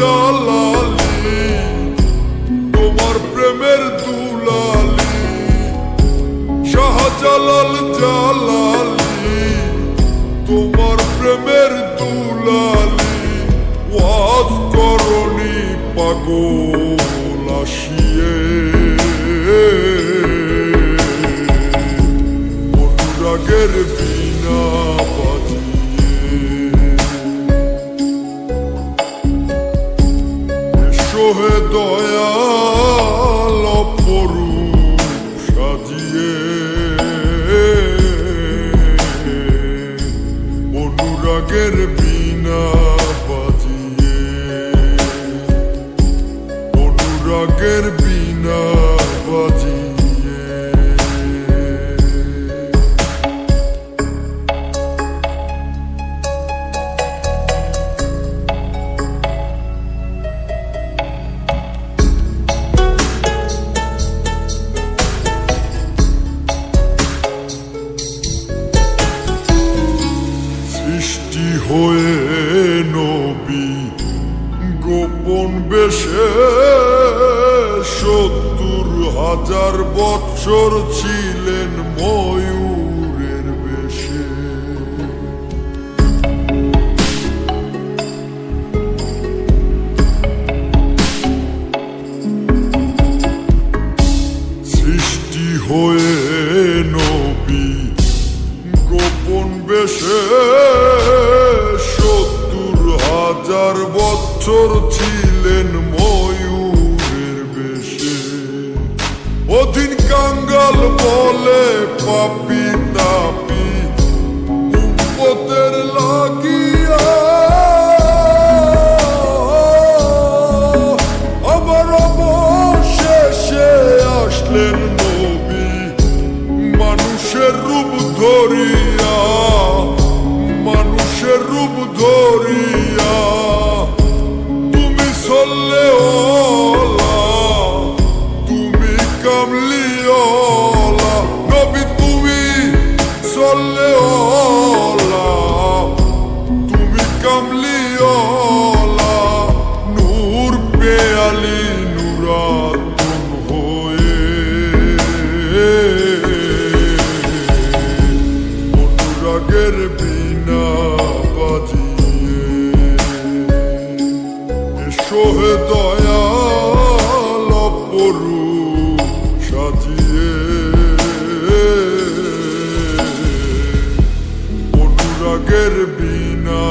জালালি তোমার প্রেমের দুলালি শাহজালাল জালালি তোমার প্রেমের দুলালি ওয়াজ করনি পাগল আসিয়ে অনুরাগের বিনা হে দয়াল অপরূপ সাজিয়ে অনুরাগের বিনা বাজিয়ে অনুরাগের বিনা বাজিয়ে সৃষ্টি হয়ে নবী গোপন বেশে ৭০,০০০ বৎসর ছিলেন ময়ূরের বেশে সৃষ্টি হয়ে নবী গোপন বেশে ৭০,০০০ বৎসর ছিলেন ময়ূরের বেশে অধীন কাঙ্গাল বলে পাপি তাপি উম্মতের লাগিয়া আবার অবশেষে আসলেন নবী মানুষের রূপ ধরিয়া মানুষের রূপ ধরিয়া তুমি সল্লে ওলা তুমি কামলি ওলা নবী তুমি সল্লে ওলা তুমি কামলি ওলা নূর পেয়ালি নুরাতুন হয়ে অনুরাগের বিনা বাজিয়ে এসো হে দয়াল অপরূপ সাজিয়ে অনুরাগের বিনা